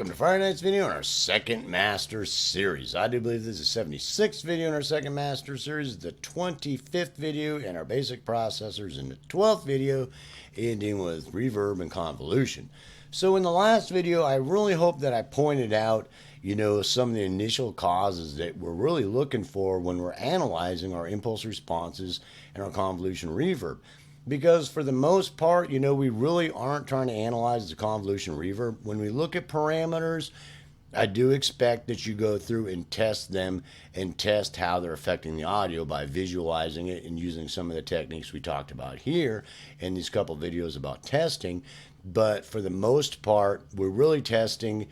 Welcome to Friday night's video in our second master series. I do believe this is the 76th video in our second master series, the 25th video in our basic processors, and the 12th video ending with reverb and convolution. So in the last video, I really hope that I pointed out, some of the initial causes that we're really looking for when we're analyzing our impulse responses and our convolution reverb. Because for the most part, we really aren't trying to analyze the convolution reverb. When we look at parameters, I do expect that you go through and test them and test how they're affecting the audio by visualizing it and using some of the techniques we talked about here in these couple videos about testing. But for the most part, we're really testing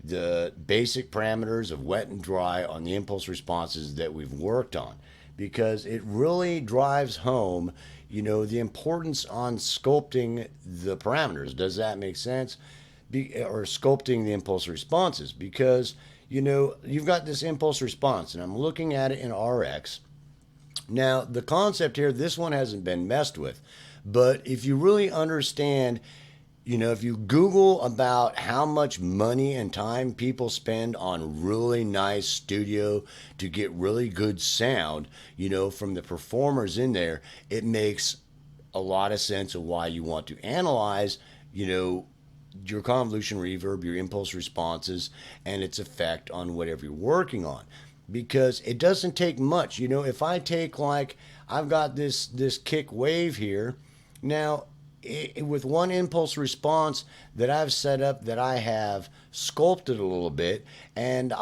the basic parameters of wet and dry on the impulse responses that we've worked on, because it really drives home the importance on sculpting the parameters. Does that make sense? Or sculpting the impulse responses, because you've got this impulse response and I'm looking at it in RX. Now the concept here, this one hasn't been messed with, but if you really understand, if you Google about how much money and time people spend on really nice studio to get really good sound, from the performers in there, it makes a lot of sense of why you want to analyze, your convolution reverb, your impulse responses, and its effect on whatever you're working on. Because it doesn't take much. If I take, like, I've got this kick wave here. Now, with one impulse response that I've set up, that I have sculpted a little bit, and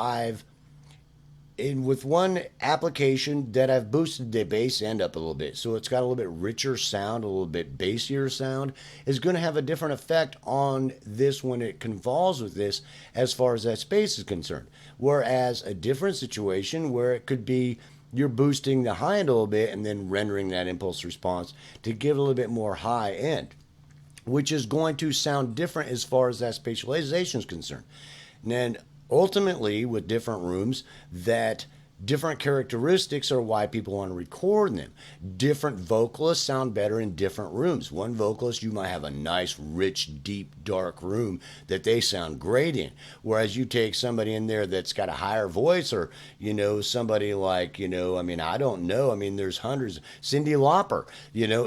with one application that I've boosted the bass end up a little bit, so it's got a little bit richer sound, a little bit bassier sound, is going to have a different effect on this when it convolves with this as far as that space is concerned. Whereas a different situation where it could be you're boosting the high end a little bit and then rendering that impulse response to give a little bit more high end, which is going to sound different as far as that spatialization is concerned. And then ultimately, with different rooms, that different characteristics are why people want to record them. Different vocalists sound better in different rooms. One vocalist, you might have a nice, rich, deep, dark room that they sound great in. Whereas you take somebody in there that's got a higher voice, or, somebody like, I don't know. There's hundreds. Cyndi Lauper,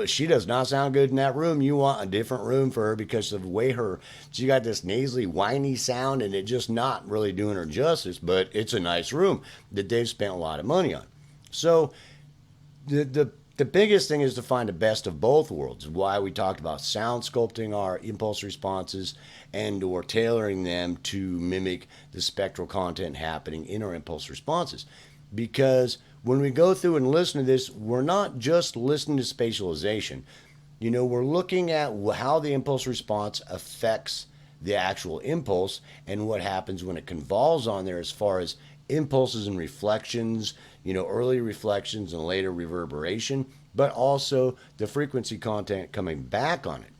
she does not sound good in that room. You want a different room for her because of the way she got this nasally, whiny sound, and it just not really doing her justice, but it's a nice room that they've spent a lot of money on. So the biggest thing is to find the best of both worlds. Why we talked about sound sculpting our impulse responses and or tailoring them to mimic the spectral content happening in our impulse responses. Because when we go through and listen to this, we're not just listening to spatialization. We're looking at how the impulse response affects the actual impulse and what happens when it convolves on there as far as impulses and reflections, early reflections and later reverberation, but also the frequency content coming back on it.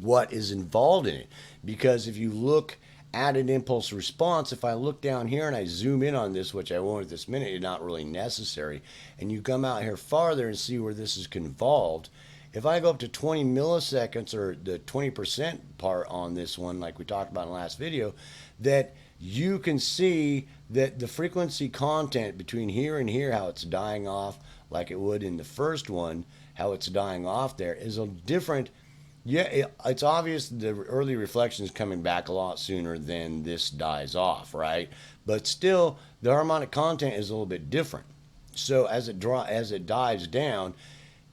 What is involved in it? Because if you look at an impulse response, if I look down here and I zoom in on this, which I won't at this minute, it's not really necessary, and you come out here farther and see where this is convolved, if I go up to 20 milliseconds, or the 20% part on this one, like we talked about in the last video, that you can see that the frequency content between here and here, how it's dying off like it would in the first one, how it's dying off there is a different. Yeah, it's obvious the early reflection is coming back a lot sooner than this dies off, right? But still, the harmonic content is a little bit different. So as it dies down,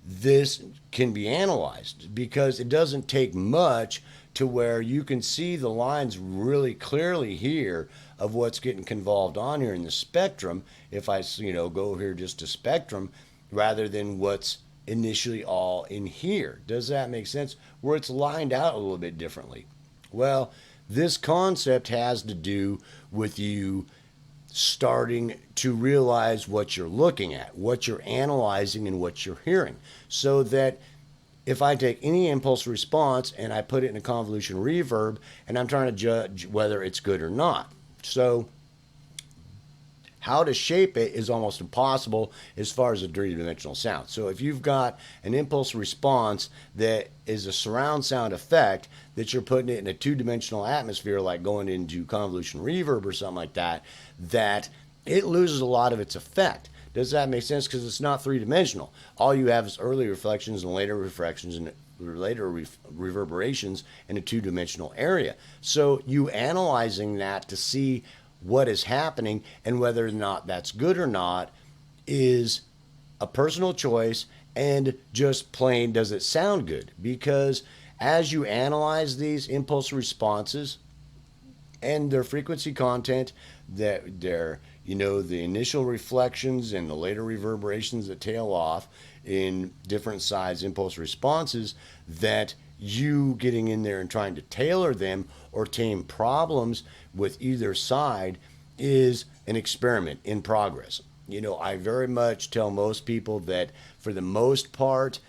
this can be analyzed, because it doesn't take much to where you can see the lines really clearly here of what's getting convolved on here in the spectrum. If I, go here just to spectrum rather than what's initially all in here. Does that make sense? Where it's lined out a little bit differently. Well, this concept has to do with you starting to realize what you're looking at, what you're analyzing, and what you're hearing. So that if I take any impulse response and I put it in a convolution reverb, and I'm trying to judge whether it's good or not. So how to shape it is almost impossible as far as a three-dimensional sound. So if you've got an impulse response that is a surround sound effect that you're putting it in a two-dimensional atmosphere, like going into convolution reverb or something like that, that it loses a lot of its effect. Does that make sense? Because it's not three-dimensional. All you have is early reflections and later reflections and later reverberations in a two-dimensional area. So you analyzing that to see what is happening and whether or not that's good or not is a personal choice, and just plain, does it sound good? Because as you analyze these impulse responses and their frequency content, that their the initial reflections and the later reverberations that tail off in different size impulse responses, that you getting in there and trying to tailor them or tame problems with either side is an experiment in progress. I very much tell most people that for the most part,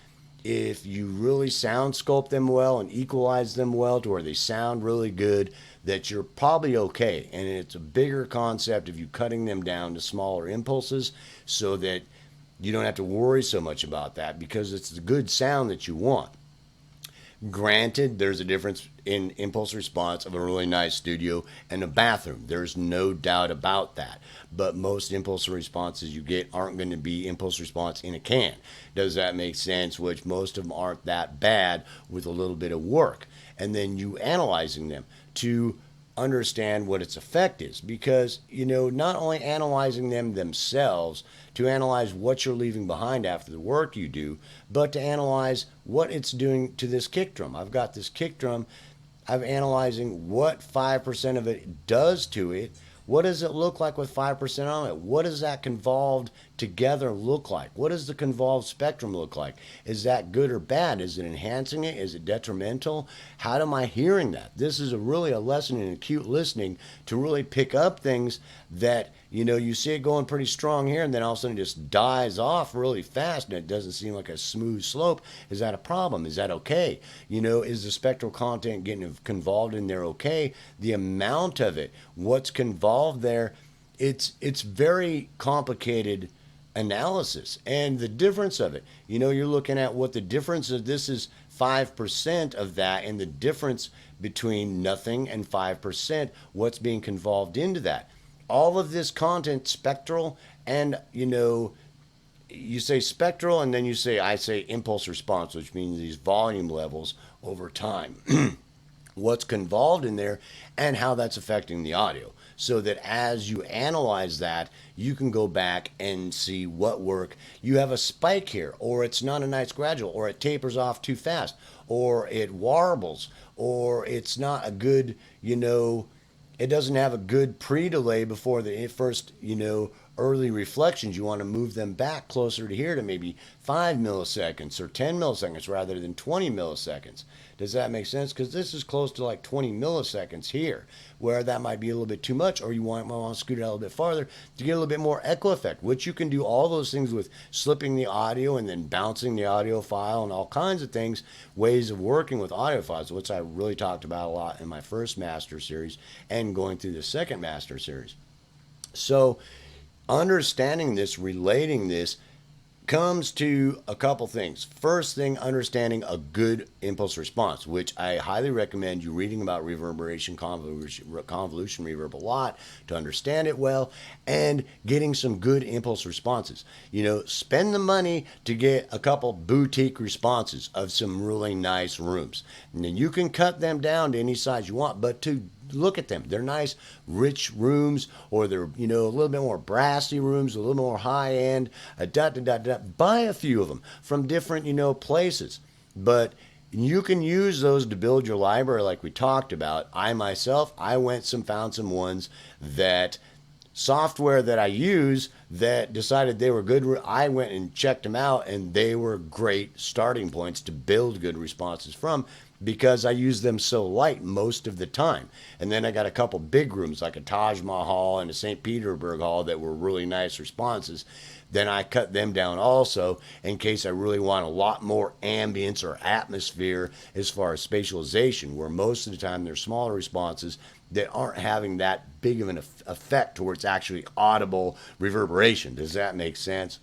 if you really sound scope them well and equalize them well to where they sound really good, that you're probably okay. And it's a bigger concept of you cutting them down to smaller impulses so that you don't have to worry so much about that, because it's the good sound that you want. Granted, there's a difference in impulse response of a really nice studio and a bathroom. There's no doubt about that. But most impulse responses you get aren't going to be impulse response in a can. Does that make sense? Which most of them aren't that bad with a little bit of work. And then you analyzing them to understand what its effect is, because not only analyzing them themselves to analyze what you're leaving behind after the work you do, but to analyze what it's doing to this kick drum. I've got this kick drum. I'm analyzing what 5% of it does to it. What does it look like with 5% on it? What does that convolved together look like? What does the convolved spectrum look like? Is that good or bad? Is it enhancing it? Is it detrimental? How am I hearing that? This is really a lesson in acute listening to really pick up things that, you see it going pretty strong here and then all of a sudden it just dies off really fast and it doesn't seem like a smooth slope. Is that a problem? Is that okay? Is the spectral content getting convolved in there okay? The amount of it, what's convolved there, it's very complicated analysis, and the difference of it. You're looking at what the difference of this is, 5% of that, and the difference between nothing and 5%, what's being convolved into that. All of this content, spectral, and you say spectral, and then I say impulse response, which means these volume levels over time. What's convolved in there and how that's affecting the audio, so that as you analyze that, you can go back and see what work. You have a spike here, or it's not a nice gradual, or it tapers off too fast, or it warbles, or it's not a good, it doesn't have a good pre-delay before the first, early reflections. You want to move them back closer to here to maybe 5 milliseconds or 10 milliseconds rather than 20 milliseconds. Does that make sense? Because this is close to like 20 milliseconds here, where that might be a little bit too much, or you might want to scoot it out a little bit farther to get a little bit more echo effect, which you can do all those things with slipping the audio and then bouncing the audio file and all kinds of things, ways of working with audio files, which I really talked about a lot in my first master series and going through the second master series. So understanding this, relating this, comes to a couple things. First thing, understanding a good impulse response, which I highly recommend you reading about reverberation, convolution reverb a lot to understand it well, and getting some good impulse responses. Spend the money to get a couple boutique responses of some really nice rooms. And then you can cut them down to any size you want, but to look at them. They're nice, rich rooms, or they're, a little bit more brassy rooms, a little more high end, buy a few of them from different, places. But you can use those to build your library like we talked about. I found some ones that software that I use that decided they were good. I went and checked them out, and they were great starting points to build good responses from, because I use them so light most of the time. And then I got a couple big rooms like a Taj Mahal and a St. Petersburg Hall that were really nice responses. Then I cut them down also in case I really want a lot more ambience or atmosphere as far as spatialization, where most of the time they're smaller responses that aren't having that big of an effect towards actually audible reverberation. Does that make sense?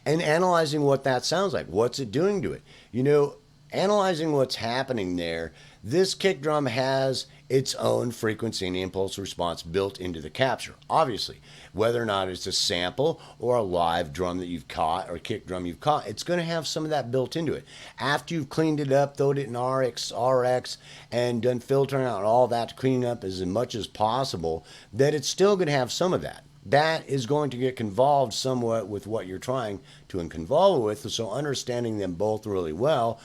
And analyzing what that sounds like. What's it doing to it? You know, analyzing what's happening there. This kick drum has its own frequency and impulse response built into the capture. Obviously, whether or not it's a sample or a live drum that you've caught or kick drum you've caught, it's going to have some of that built into it. After you've cleaned it up, throwed it in RX, and done filtering out all that to clean up as much as possible, that it's still going to have some of that. That is going to get convolved somewhat with what you're trying to convolve with. So understanding them both really well,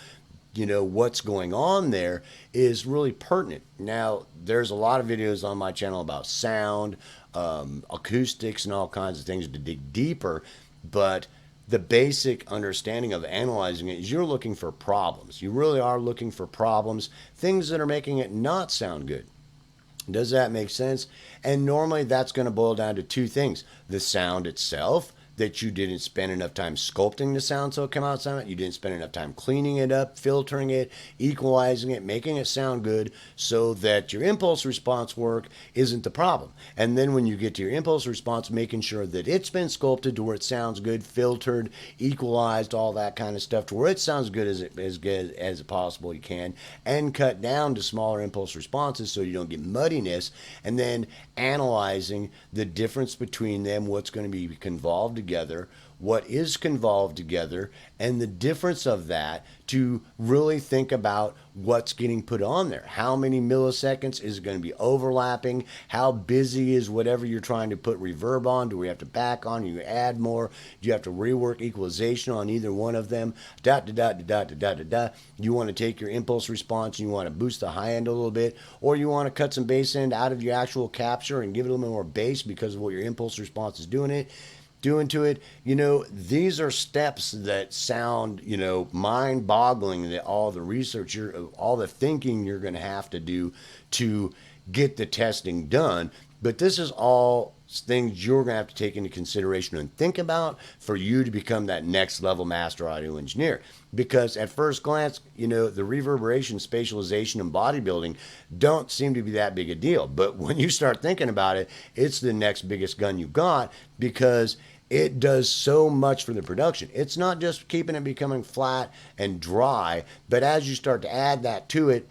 you know, what's going on there is really pertinent. Now, there's a lot of videos on my channel about sound, acoustics, and all kinds of things to dig deeper, but the basic understanding of analyzing it is you're looking for problems. You really are looking for problems, things that are making it not sound good. Does that make sense? And normally that's going to boil down to two things. The sound itself, that you didn't spend enough time sculpting the sound so it come out sound. You didn't spend enough time cleaning it up, filtering it, equalizing it, making it sound good so that your impulse response work isn't the problem. And then when you get to your impulse response, making sure that it's been sculpted to where it sounds good, filtered, equalized, all that kind of stuff to where it sounds good as possible you can, and cut down to smaller impulse responses so you don't get muddiness, and then analyzing the difference between them, what's going to be convolved together, what is convolved together, and the difference of that to really think about what's getting put on there. How many milliseconds is it going to be overlapping? How busy is whatever you're trying to put reverb on? Do we have to back on? Do you add more? Do you have to rework equalization on either one of them? You want to take your impulse response and you want to boost the high end a little bit, or you want to cut some bass end out of your actual capture and give it a little more bass because of what your impulse response is doing to it. You know, these are steps that sound, you know, mind-boggling, that all the research, all the thinking you're going to have to do to get the testing done. But this is all things you're going to have to take into consideration and think about for you to become that next level master audio engineer. Because at first glance, you know, the reverberation, spatialization, and bodybuilding don't seem to be that big a deal. But when you start thinking about it, it's the next biggest gun you got, because it does so much for the production. It's not just keeping it becoming flat and dry, but as you start to add that to it,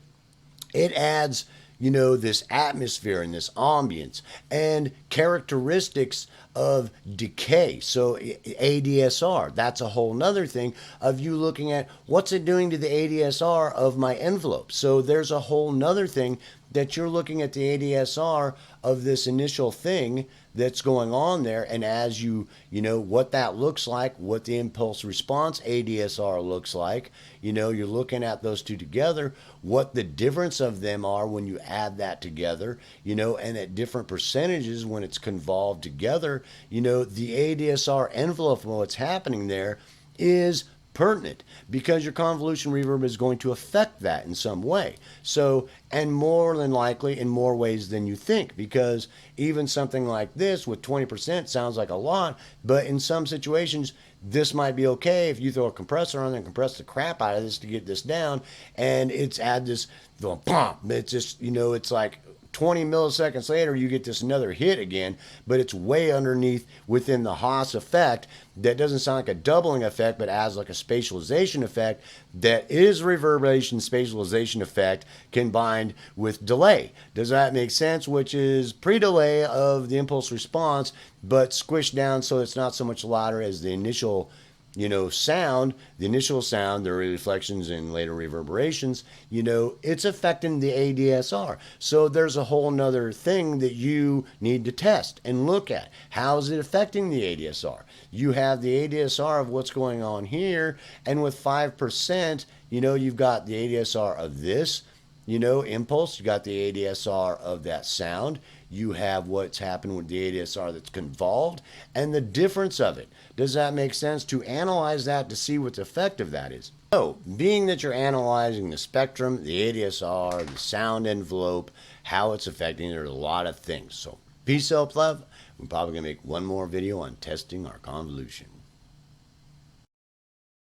it adds, you know, this atmosphere and this ambience and characteristics of decay. So ADSR, that's a whole nother thing of you looking at what's it doing to the ADSR of my envelope. So there's a whole nother thing that you're looking at the ADSR of this initial thing that's going on there, and as you know what that looks like, what the impulse response ADSR looks like, you know, you're looking at those two together, what the difference of them are when you add that together, you know, and at different percentages when it's convolved together, you know, the ADSR envelope of what's happening there is pertinent, because your convolution reverb is going to affect that in some way. So, and more than likely in more ways than you think, because even something like this with 20% sounds like a lot, but in some situations this might be okay if you throw a compressor on there and compress the crap out of this to get this down, and it's add this, it's just, you know, it's like 20 milliseconds later you get this another hit again, but it's way underneath within the Haas effect that doesn't sound like a doubling effect, but as like a spatialization effect that is reverberation spatialization effect combined with delay. Does that make sense? Which is pre-delay of the impulse response, but squished down so it's not so much louder as the initial, you know, sound, the initial sound, the reflections and later reverberations, you know, it's affecting the ADSR. So there's a whole nother thing that you need to test and look at. How is it affecting the ADSR? You have the ADSR of what's going on here, and with 5%, you know, you've got the ADSR of this, you know, impulse, you got the ADSR of that sound, you have what's happened with the ADSR that's convolved, and the difference of it. Does that make sense? To analyze that to see what the effect of that is. So, being that you're analyzing the spectrum, the ADSR, the sound envelope, how it's affecting, there's a lot of things. So, peace, self, love. We're probably going to make one more video on testing our convolution.